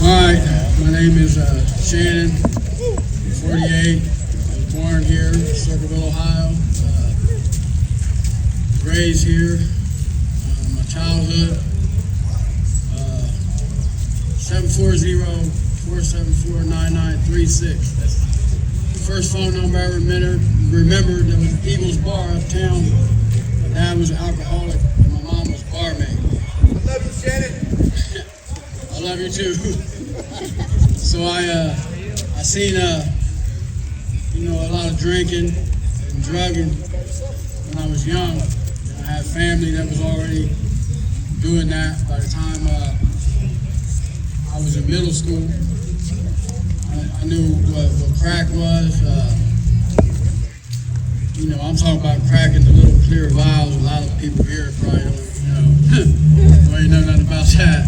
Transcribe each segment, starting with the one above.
Alright, my name is Shannon, 48. I was born here in Circleville, Ohio. Raised here. My childhood, 740-474-9936. That's the first phone number I remembered. There was Eagles Bar uptown. My dad was an alcoholic and my mom was barmaid. I love you, Shannon. I love you too. So I seen a lot of drinking and drugging when I was young. And I had family that was already doing that by the time I was in middle school. I knew what crack was. I'm talking about crack in the little clear vials. A lot of people here probably don't know nothing about that.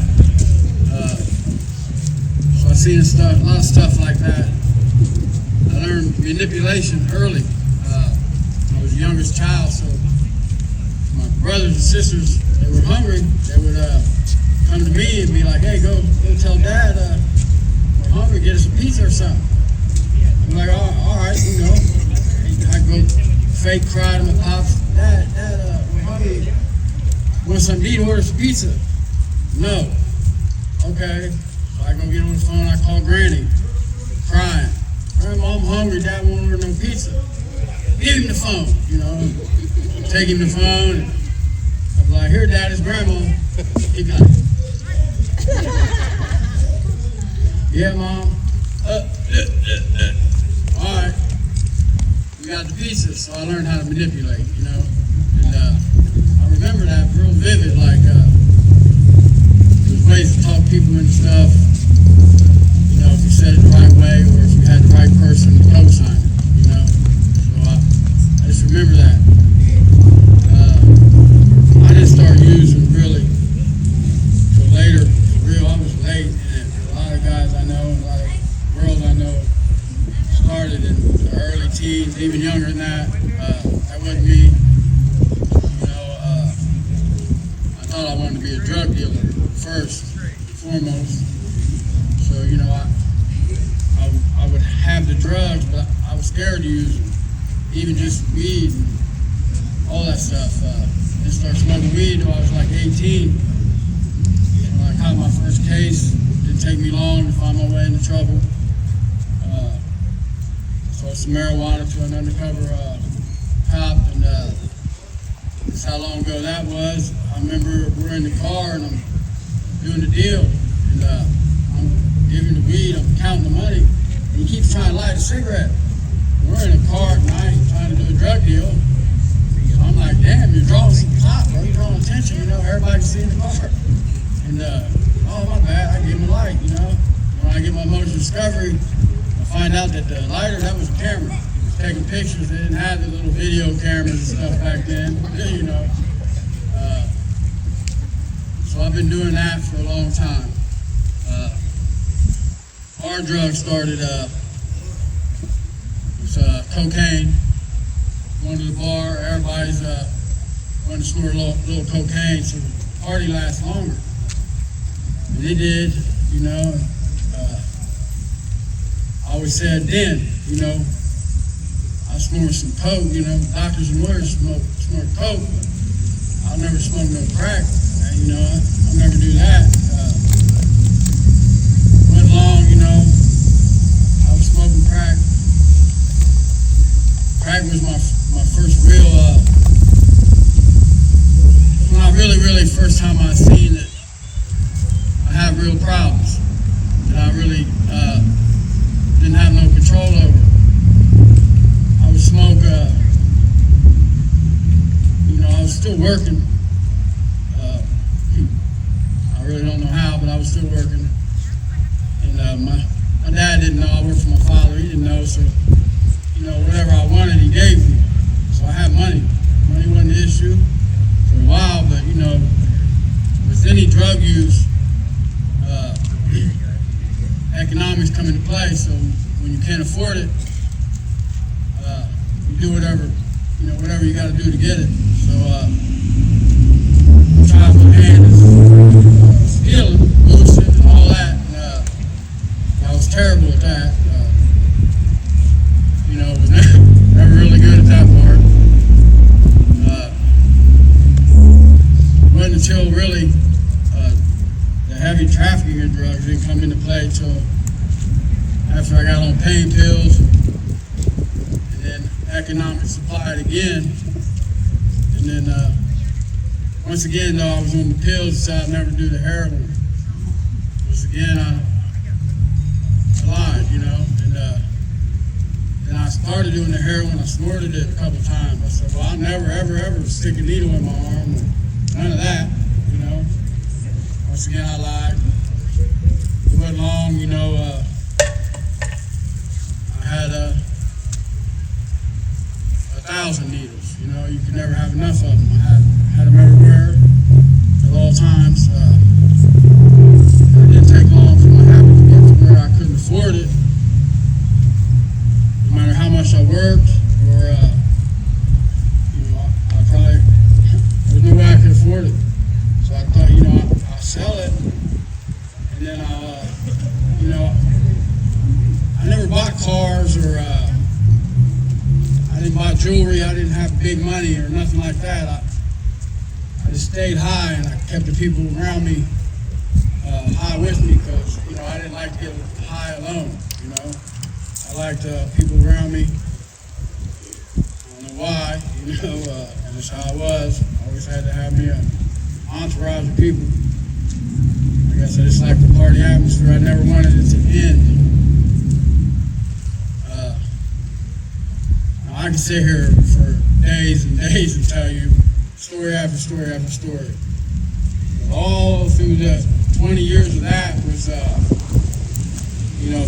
So I seen a lot of stuff like that. I learned manipulation early. I was the youngest child, so my brothers and sisters, they were hungry. They would come to me and be like, "Hey, go tell Dad we're hungry. Get us a pizza or something." I'm like, all right, I go fake cry to my pops. Dad, we're hungry. Want something to eat? Order some pizza. No. Okay. So I go get on the phone. I call Granny, crying. Grandma, I'm hungry. Dad won't order no pizza. Give him the phone. Take him the phone. I'm like, here, Dad, it's Grandma. He got it. Yeah, Mom. All right. We got the pizza, so I learned how to manipulate, And I remember that real vivid, like there's ways to talk people into stuff, if you said it the right way or if you had the right person to co-sign it, So I just remember that. I didn't start using really till later. For real, I was late, and a lot of guys I know, a lot of girls I know started in the early teens, even younger than that. That wasn't me. I thought I wanted to be a drug dealer first and foremost. So, I would have the drugs, but I was scared to use them. Even just weed and all that stuff. I didn't start smoking weed until I was like 18. When I caught my first case, it didn't take me long to find my way into trouble. Sold some marijuana to an undercover cop, and that's how long ago that was. I remember we're in the car and I'm doing the deal, and I'm giving the weed, I'm counting the money, and he keeps trying to light a cigarette. We're in a car at night trying to do a drug deal. So I'm like, damn, you're drawing some top, bro. You're drawing attention, everybody's seeing the car. And, oh, my bad, I gave him a light, When I get my motion discovery, I find out that the lighter, that was a camera. It was taking pictures. They didn't have the little video cameras and stuff back then, So I've been doing that for a long time. Our drug started, cocaine. Going to the bar, everybody's going to snort a little cocaine so the party lasts longer. And it did, I always said then, I snort some coke, doctors and lawyers snort coke, but I'll never smoke no crack, I'll never do that. Went long, I was smoking crack. Crack was my first real, when I really first time I seen it, I have real problems that I really didn't have no control over. I would smoke, I was still working. I really don't know how, but I was still working. And my dad didn't know. I worked for my father. He didn't know, so whatever I wanted, he gave me. So I had money. Money wasn't the issue for a while, but with any drug use, economics come into play. So when you can't afford it, you do whatever you got to do to get it. So I tried my hand is healing, bullshit, and all that. And, I was terrible at that. Was never really good at that part. It wasn't until really the heavy trafficking of drugs didn't come into play till after I got on pain pills, and then economic supply again. And then once again, though, I was on the pills, so I'd never do the heroin. Once again, I lied, and I started doing the heroin. I snorted it a couple times. I said, well, I'll never, ever stick a needle in my arm. None of that, Once again, I lied. It wasn't long, I had 1,000 needles. You could never have enough of them. I had them everywhere at all times. It didn't take long for my habit to get to where I couldn't afford it. No matter how much I worked, or I probably there's no way I could afford it. So I thought, I'll sell it, and then I never bought cars or I didn't buy jewelry. I didn't have big money or nothing like that. I just stayed high, and I kept the people around me high with me because I didn't like to get high alone. I liked people around me. I don't know why. And that's how I was. I always had to have me an entourage of people. I guess I just liked the party atmosphere. I never wanted it to end. I can sit here for days and days and tell you story after story after story. But all through the 20 years of that was,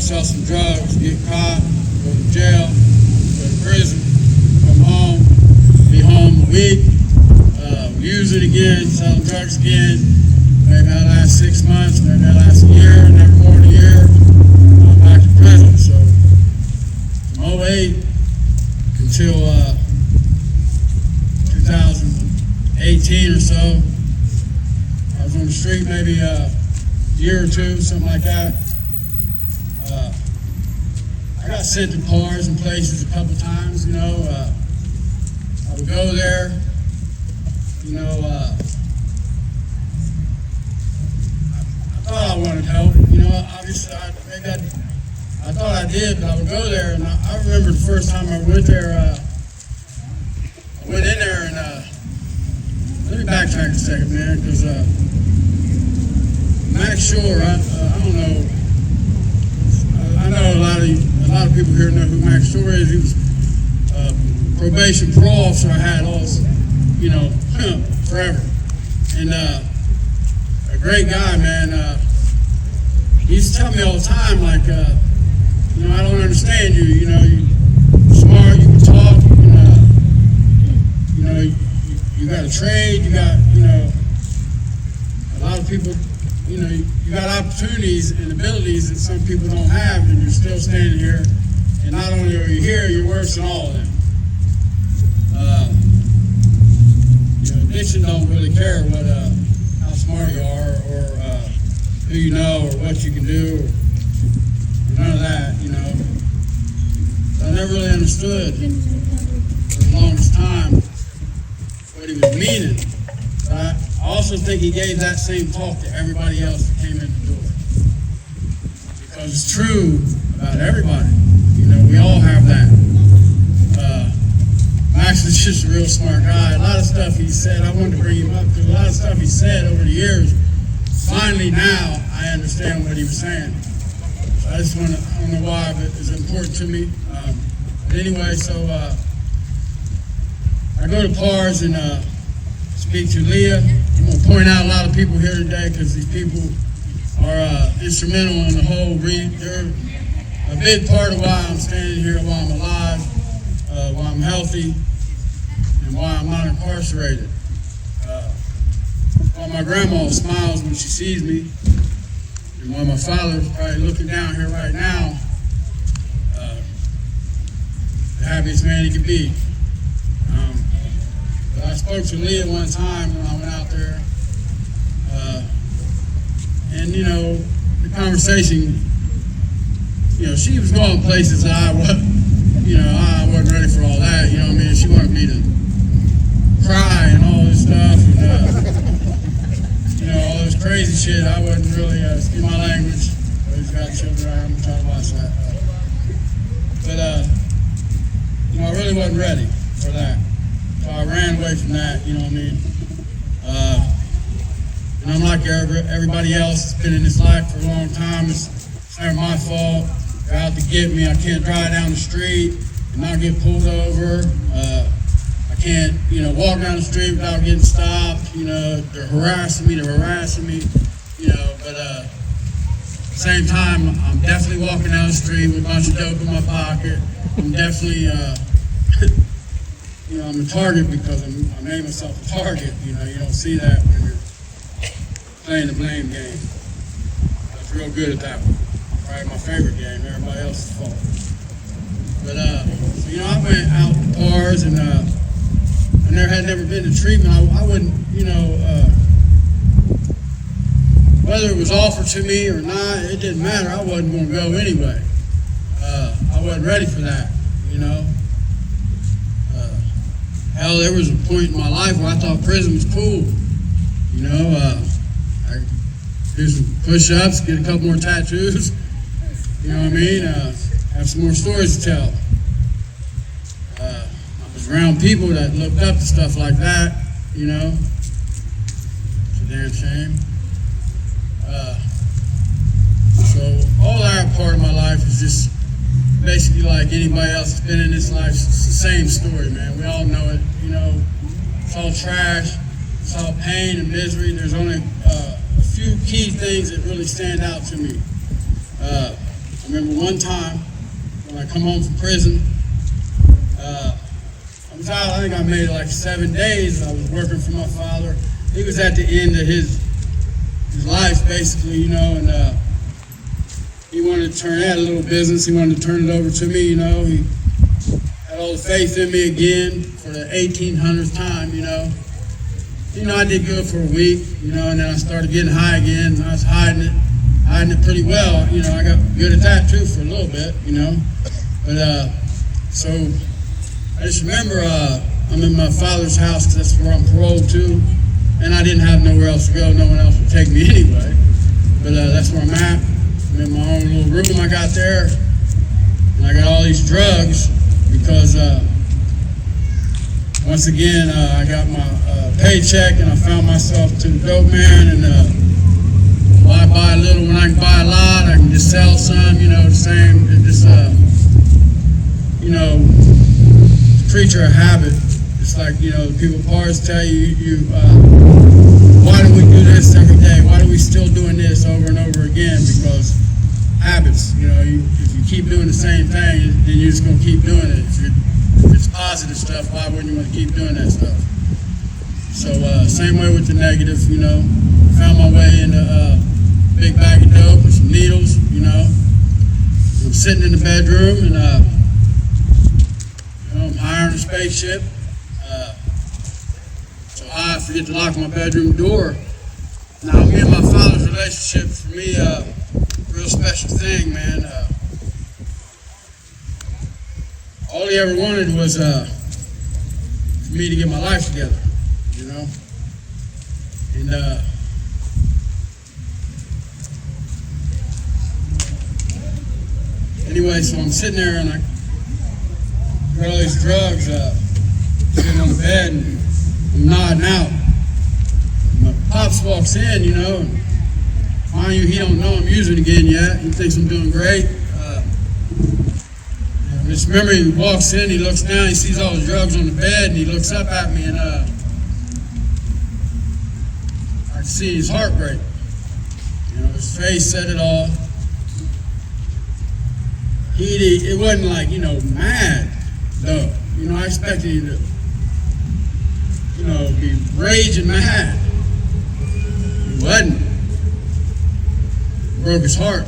sell some drugs, get caught, go to jail, go to prison, come home, be home a week, use it again, sell drugs again. Maybe I'll last 6 months, maybe I'll last a year, never more than a year, I'm back to prison. So from 08 until 2018 or so, I was on the street maybe a year or two, something like that. I got sent to bars and places a couple times, I would go there, I thought I wanted help, obviously I thought I did, but I would go there, and I remember the first time I went there, I went in there and, let me backtrack a second, man, because Max Shore, I don't know, I know a lot of people here know who Max Shore is. He was probation parole officer I had all, forever. And a great guy, man. He used to tell me all the time, like, I don't understand you. You're smart, you can talk, you got a trade, you got, a lot of people, you got opportunities and abilities that some people don't have, and you're still standing here. And not only are you here, you're worse than all of them. Addiction don't really care how smart you are, or who you know, or what you can do, or none of that. So I never really understood for the longest time what he was meaning. But I also think he gave that same talk to everybody else that came in the door. Because it's true about everybody. We all have that. Max is just a real smart guy. A lot of stuff he said, I wanted to bring him up because a lot of stuff he said over the years, finally now I understand what he was saying. So I just I don't know why, but it's important to me. But anyway, so I go to PARS and speak to Leah. I'm going to point out a lot of people here today because these people are instrumental in the whole they're a big part of why I'm standing here, why I'm alive, why I'm healthy, and why I'm not incarcerated. Why my grandma smiles when she sees me, and why my father's probably looking down here right now, the happiest man he could be. But I spoke to Leah one time when I went out there, and you know, the conversation, you know, she was going places that I wasn't ready for all that. You know what I mean? She wanted me to cry and all this stuff, and you know, all this crazy shit. I wasn't really, excuse my language. He's got children. I'm trying to watch that. But you know, I really wasn't ready for that. So I ran away from that, you know what I mean? And I'm like everybody else that's been in this life for a long time. It's never my fault. They're out to get me. I can't drive down the street and not get pulled over. I can't, you know, walk down the street without getting stopped. You know, they're harassing me, you know, but at the same time, I'm definitely walking down the street with a bunch of dope in my pocket. I'm definitely, you know, I'm a target because I made myself a target. You know, you don't see that when you're playing the blame game. I was real good at that one. Right, my favorite game, everybody else's fault. But, so, you know, I went out to bars and there had never been a treatment. I wouldn't, you know, whether it was offered to me or not, it didn't matter. I wasn't going to go anyway. I wasn't ready for that, you know. Hell, there was a point in my life where I thought prison was cool. You know, I could do some push-ups, get a couple more tattoos. You know what I mean? Have some more stories to tell. I was around people that looked up to stuff like that, you know. It's a damn shame. So all that part of my life is just basically like anybody else that's been in this life. It's the same story, man. We all know it, you know. It's all trash. It's all pain and misery. There's only a few key things that really stand out to me. I remember one time when I come home from prison, I was out, I think I made like 7 days. I was working for my father. He was at the end of his life, basically, you know, and he wanted to turn, he had a little business, he wanted to turn it over to me, you know. He had all the faith in me again for the 1800th time, you know. You know, I did good for a week, you know, and then I started getting high again. I was hiding it pretty well. You know, I got good at that too for a little bit, you know. But so I just remember I'm in my father's house because that's where I'm paroled to, and I didn't have nowhere else to go. No one else would take me anyway. But that's where I'm at. I'm in my own little room I got there, and I got all these drugs because once again I got my paycheck and I found myself to the dope man, and well, I buy a little when I can buy a lot. I can just sell some, you know, the same, just you know, creature of habit. It's like, you know, people parts tell you why do we do this every day? Why are we still doing this over and over again? Because habits, you know, if you keep doing the same thing, then you're just going to keep doing it. If it's positive stuff, why wouldn't you want to keep doing that stuff? So same way with the negative, you know. Found my way into a big bag of dope with some needles, you know. I'm sitting in the bedroom and you know, I'm higher in a spaceship. So high I forget to lock my bedroom door. Now me and my father's relationship, for me, a real special thing, man. All he ever wanted was for me to get my life together, you know. And anyway, so I'm sitting there and I got all these drugs sitting on the bed and I'm nodding out. And my pops walks in, you know, and mind you, he don't know I'm using again yet. He thinks I'm doing great. I just remember he walks in, he looks down, he sees all the drugs on the bed, and he looks up at me, and I can see his heart break. You know, his face said it all. It wasn't like, you know, mad, though. You know, I expected him to, you know, be raging mad. He wasn't. It broke his heart.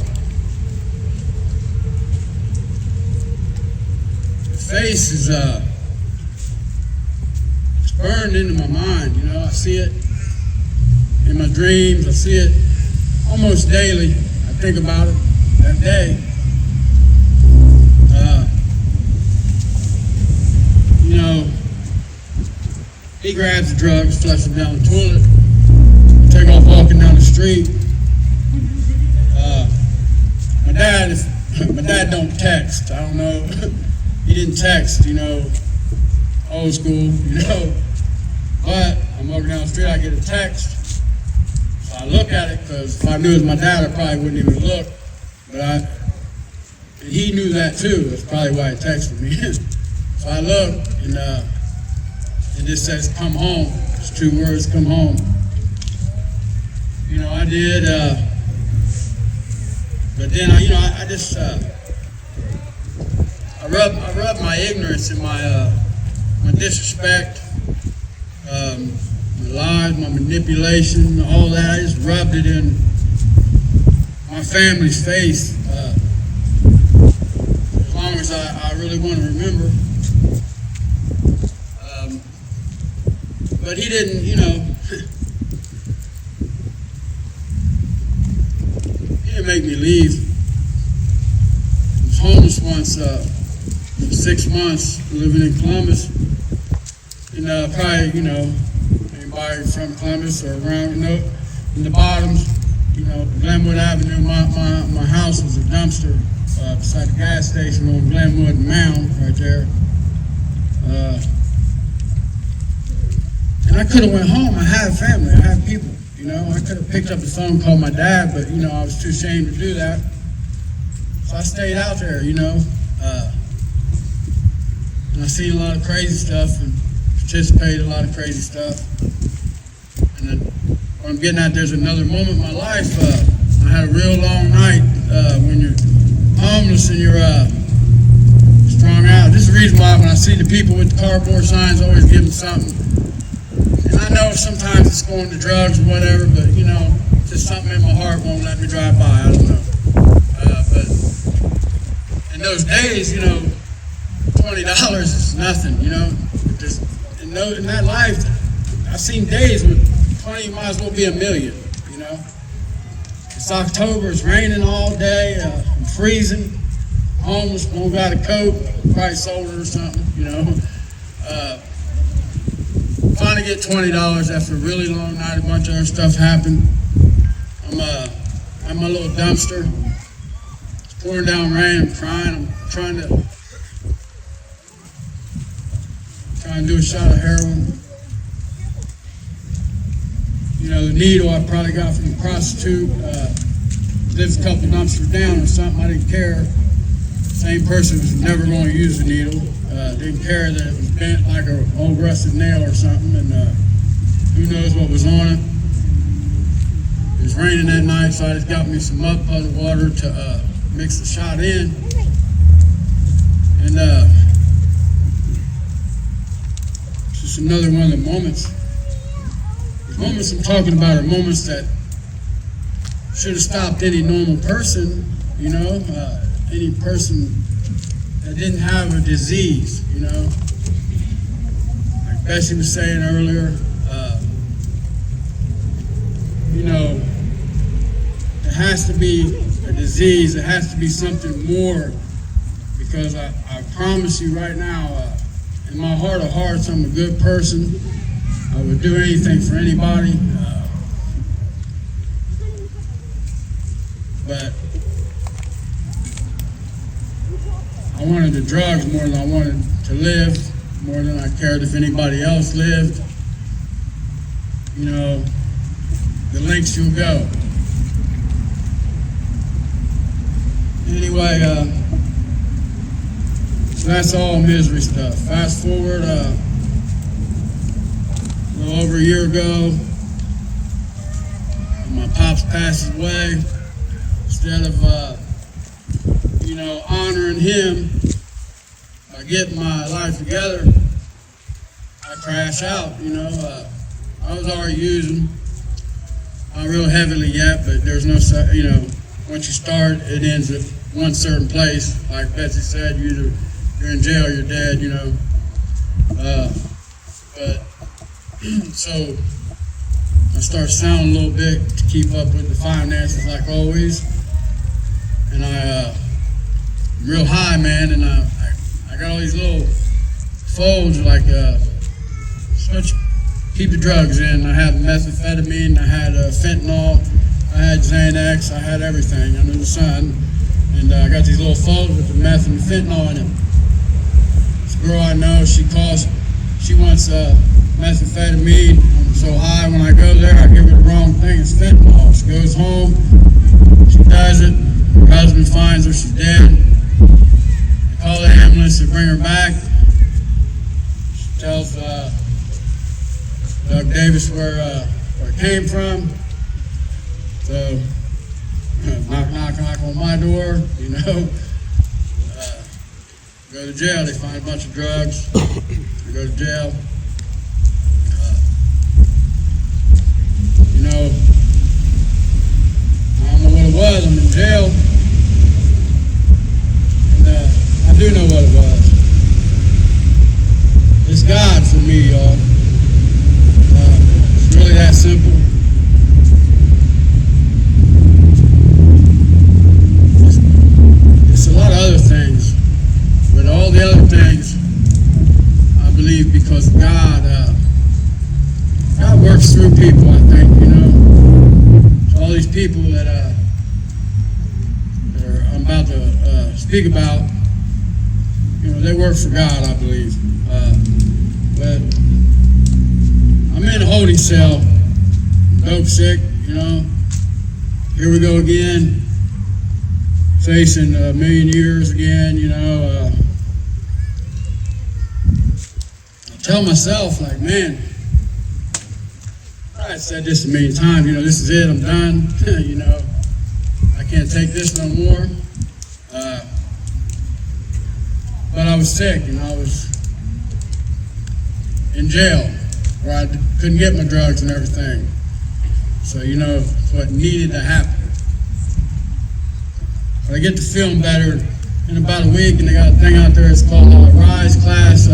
The face is burned into my mind, you know. I see it in my dreams. I see it almost daily. I think about it that day. You know, he grabs the drugs, flushes them down the toilet, take off walking down the street. My dad don't text. I don't know. He didn't text, you know, old school, you know. But I'm walking down the street, I get a text. So I look at it, because if I knew it was my dad, I probably wouldn't even look. And he knew that too. That's probably why he texted me. So I look, and it just says, "Come home." It's 2 words, "Come home." You know, I did, but then I just I rubbed my ignorance and my disrespect, my lies, my manipulation, all that. I just rubbed it in my family's face, as long as I really want to remember. But he didn't, you know, he didn't make me leave. I was homeless once for 6 months, living in Columbus. And probably, you know, anybody from Columbus or around, you know, in the bottoms, you know, Glenwood Avenue, my house was a dumpster beside the gas station on Glenwood Mound right there. And I could have went home. I have family. I have people. You know, I could have picked up the phone and called my dad, but, you know, I was too ashamed to do that. So I stayed out there, you know. And I seen a lot of crazy stuff and participated in a lot of crazy stuff. And then what I'm getting at, there's another moment in my life. I had a real long night when you're homeless and you're strung out. This is the reason why when I see the people with the cardboard signs, I always give them something. And I know sometimes it's going to drugs or whatever, but, you know, just something in my heart won't let me drive by. I don't know. But in those days, you know, $20 is nothing, you know. Just in that life, I've seen days with 20 might as well be $1 million, you know. It's October, it's raining all day, I'm freezing, homeless, don't got a coat, probably sold it or something, you know. Finally get $20 after a really long night, a bunch of other stuff happened. I'm at my little dumpster. It's pouring down rain, I'm crying, I'm trying to do a shot of heroin. You know, the needle I probably got from a prostitute, lives a couple dumpsters down or something, I didn't care. Same person was never going to use the needle. Didn't care that it was bent like an old rusted nail or something, and who knows what was on it. It was raining that night, so I just got me some mud puddle water to mix the shot in. And it's just another one of the moments. The moments I'm talking about are moments that should have stopped any normal person, you know, any person that didn't have a disease, you know. Like Bessie was saying earlier, you know, it has to be a disease, it has to be something more, because I promise you right now, in my heart of hearts, I'm a good person. I would do anything for anybody. But I wanted the drugs more than I wanted to live, more than I cared if anybody else lived. You know, the lengths you'll go. Anyway, so that's all misery stuff. Fast forward, a little over a year ago, my pops passed away. Instead of, you know, honoring him by getting my life together, I crash out, you know. I was already using, not real heavily yet, but there's no, you know, once you start, it ends at one certain place. Like Betsy said, you're in jail, you're dead, you know. But So I started selling a little bit to keep up with the finances, like always. And I'm real high, man, and I got all these little folds, like such keep the drugs in. I had methamphetamine, I had fentanyl, I had Xanax, I had everything under the sun. And I got these little folds with the meth and the fentanyl in it. This girl I know, she wants methamphetamine. I'm so high when I go there, I give her the wrong thing. It's fentanyl. She goes home, she does it. Her husband finds her, she's dead. They call the ambulance, they bring her back. She tells Doug Davis where it came from. So, knock on my door, you know. Go to jail, they find a bunch of drugs. I go to jail. You know, I don't know what it was, I'm in jail. And I do know what it was. It's God for me, y'all. It's really that simple. It's a lot of other things, but all the other things, I believe because God works through people, I think, you know. So all these people that I'm about to speak about, you know, they work for God, I believe. But I'm in a holding cell, dope sick, you know. Here we go again, facing a million years again, you know. I tell myself, like, man, I said this a million times, you know, this is it, I'm done, you know. I can't take this no more. But I was sick, you know, I was in jail where I couldn't get my drugs and everything. So, you know, it's what needed to happen. But I get to feeling better in about a week, and they got a thing out there, it's called Rise Class.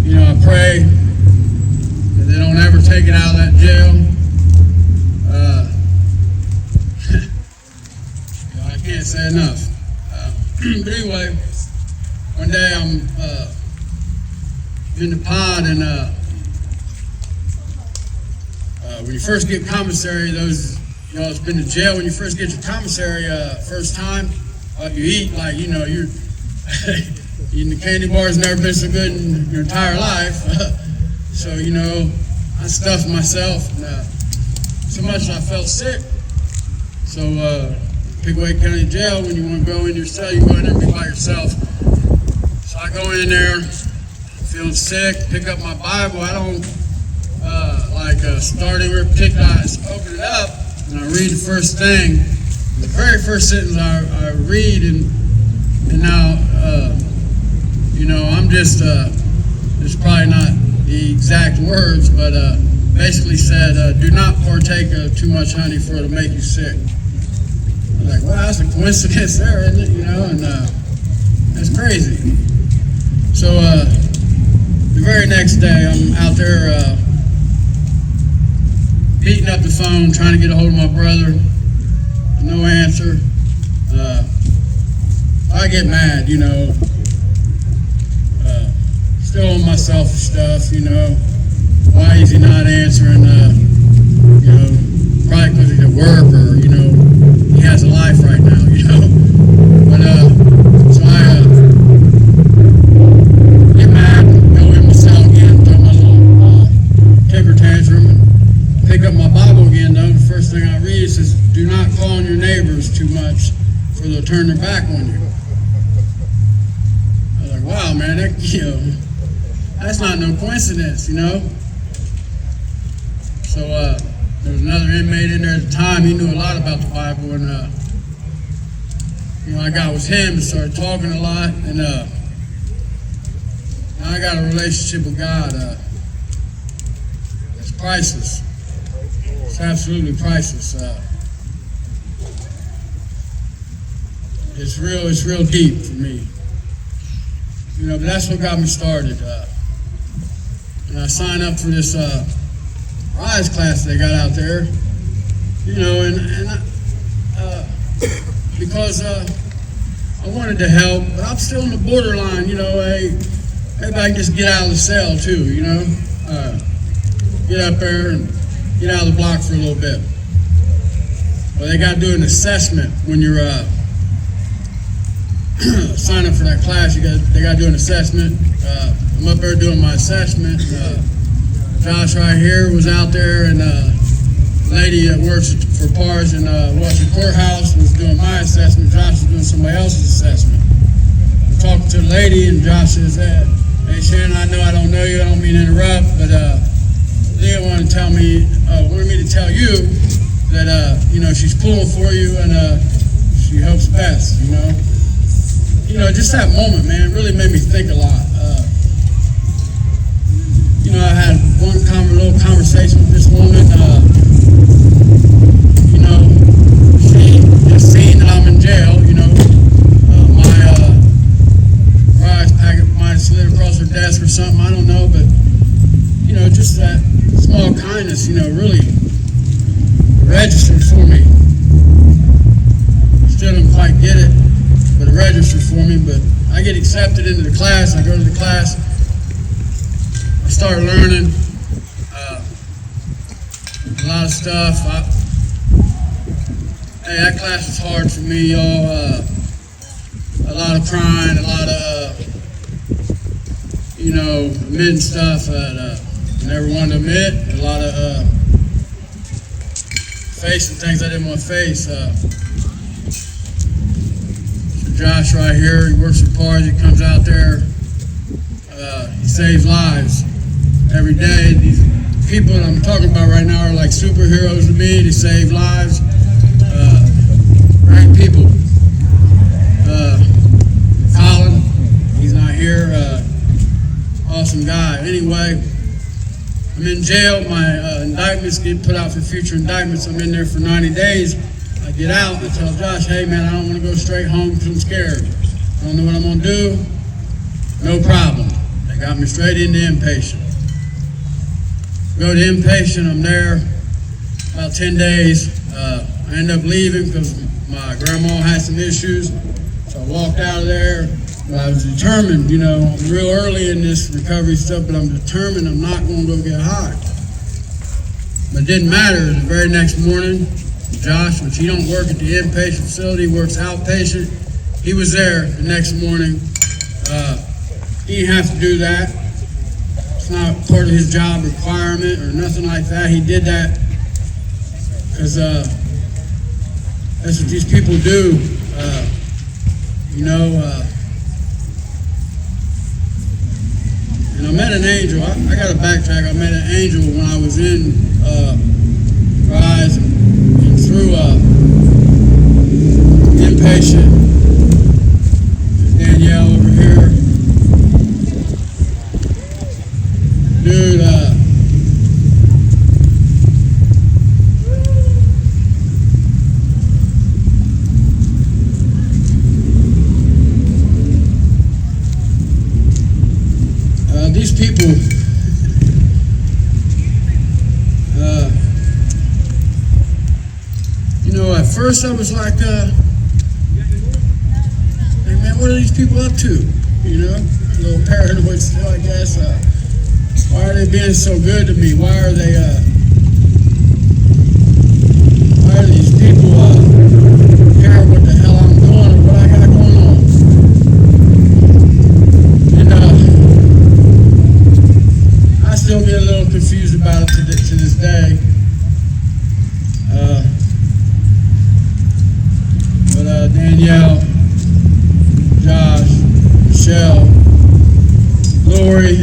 You know, I pray that they don't ever take it out of that jail. You know, I can't say enough. But anyway, one day I'm in the pod, and when you first get commissary, those, you know, it's been to jail, when you first get your commissary first time, you eat like, you know, you're eating the candy bars never been so good in your entire life. So, you know, I stuffed myself, and so much I felt sick. So, Pickaway County Jail, when you want to go in your cell, you go in there and be by yourself. So I go in there, feeling sick, pick up my Bible. I don't start anywhere particular. I just open it up and I read the first thing. The very first sentence I read, and now, you know, I'm just, it's probably not the exact words, but basically said, do not partake of too much honey for it'll make you sick. I was like, wow, that's a coincidence there, isn't it? You know, and that's crazy. So the very next day, I'm out there beating up the phone, trying to get a hold of my brother. No answer. I get mad, you know. Still on my selfish stuff, you know. Why is he not answering? You know, probably because he's at work, or, you know, he has a life right now, you know. But so I get mad, go in my cell again, throw my little temper tantrum, and pick up my Bible again. Though the first thing I read says, "Do not call on your neighbors too much, for they'll turn their back on you." I was like, "Wow, man, that, you know, that's not no coincidence, you know." So there was another inmate in there at the time. He knew a lot about the Bible, and you know, I got with him and started talking a lot, and now I got a relationship with God. It's priceless. It's absolutely priceless. It's real deep for me. You know, but that's what got me started. and I signed up for this RISE class they got out there, you know, because I wanted to help, but I'm still on the borderline, you know. Hey, maybe I can just get out of the cell too, you know. Get up there and get out of the block for a little bit. Well, they got to do an assessment when you're signing up for that class. They got to do an assessment. I'm up there doing my assessment. Josh right here was out there, and a lady that works for PARS in Washington Courthouse was doing my assessment. Josh was doing somebody else's assessment. I'm talking to the lady, and Josh says, "Hey Shannon, I know I don't know you. I don't mean to interrupt, but Leah wanted me to tell you that you know, she's pulling for you, and she hopes best. You know, just that moment, man, really made me think a lot. You know, I had one little conversation with this woman. You know, she has seen that I'm in jail. You know, my rise packet might have slid across her desk or something. I don't know, but you know, just that small kindness, you know, really registered for me. Still didn't quite get it, but it registered for me. But I get accepted into the class. I go to the class. I start learning a lot of stuff. Hey, that class was hard for me, y'all. A lot of crying, a lot of, you know, admitting stuff that I never wanted to admit. A lot of facing things I didn't want to face. So Josh right here, he works for PARS. He comes out there. He saves lives every day. These people that I'm talking about right now are like superheroes to me. They save lives. Great people. Colin, he's not here. Awesome guy. Anyway, I'm in jail. My indictments get put out for future indictments. I'm in there for 90 days. I get out and I tell Josh, hey man, I don't want to go straight home because I'm scared. I don't know what I'm going to do. No problem. They got me straight into inpatient. Go to inpatient, I'm there about 10 days. I end up leaving because my grandma had some issues. So I walked out of there. But I was determined, you know, I'm real early in this recovery stuff, but I'm determined I'm not going to go get high. But it didn't matter. The very next morning, Josh, which he don't work at the inpatient facility, works outpatient, he was there the next morning. He didn't have to do that. It's not part of his job requirement or nothing like that. He did that because that's what these people do. You know, and I met an angel. I got to backtrack. I met an angel when I was in Rise and through inpatient. There's Danielle over here. Dude, these people, you know, at first I was like, hey man, what are these people up to? You know, a little paranoid still, I guess. Why are they being so good to me? Why are these people care what the hell I'm doing or what I got going on? And I still get a little confused about it to this day. But Danielle, Josh, Michelle, Lori,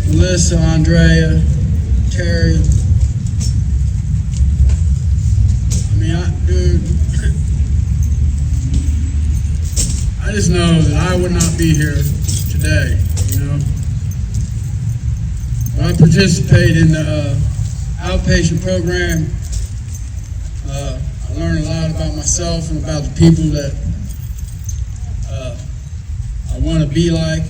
Melissa, Andrea, Terry. I mean, dude, I just know that I would not be here today, you know. When I participate in the outpatient program, I learn a lot about myself and about the people that I want to be like.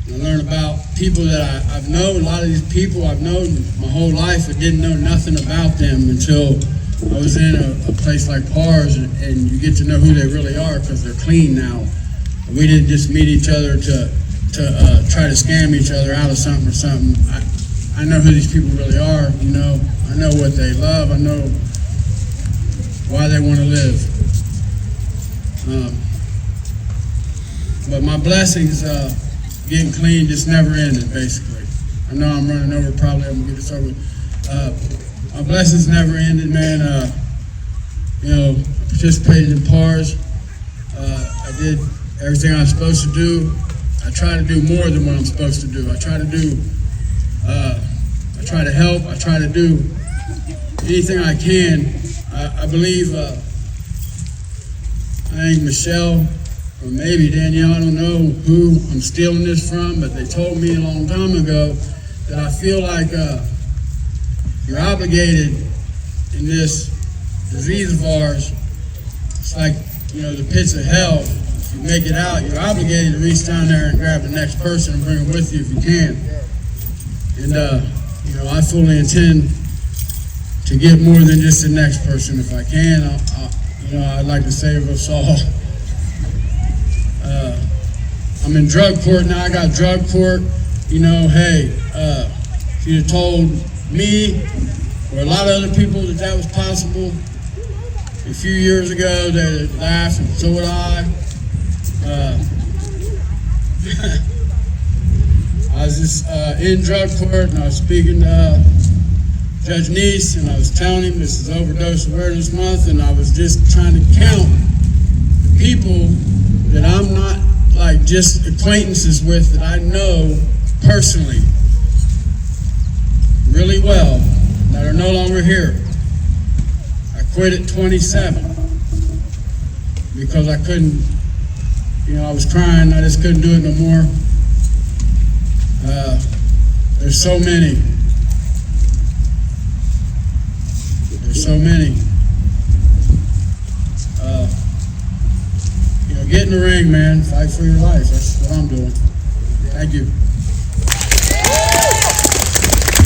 I learned about people that I've known. A lot of these people I've known my whole life, but didn't know nothing about them until I was in a place like Pars, and you get to know who they really are because they're clean now. We didn't just meet each other to try to scam each other out of something or something. I know who these people really are, you know. I know what they love. I know why they want to live. But my blessings, getting clean, just never ended, basically. I know I'm running over, probably I'm going to get this over with. My blessings never ended, man. You know, I participated in Pars. I did everything I was supposed to do. I try to do more than what I'm supposed to do. I try to help. I try to do anything I can. I believe, I think Michelle, or maybe Danielle, I don't know who I'm stealing this from, but they told me a long time ago that I feel like you're obligated in this disease of ours. It's like, you know, the pits of hell. If you make it out, you're obligated to reach down there and grab the next person and bring them with you if you can. And, you know, I fully intend to get more than just the next person. If I can, you know, I'd like to save us all. I'm in drug court now. I got drug court. You know, hey, if you'd have told me or a lot of other people that was possible a few years ago, they'd laugh, and so would I. I was just in drug court, and I was speaking to Judge Kneece, and I was telling him this is Overdose Awareness Month, and I was just trying to count the people that I'm not like just acquaintances with, that I know personally really well, that are no longer here. I quit at 27 because I couldn't, you know, I was crying, I just couldn't do it no more. There's so many. There's so many. You know, get in the ring, man. Fight for your life. That's what I'm doing. Thank you.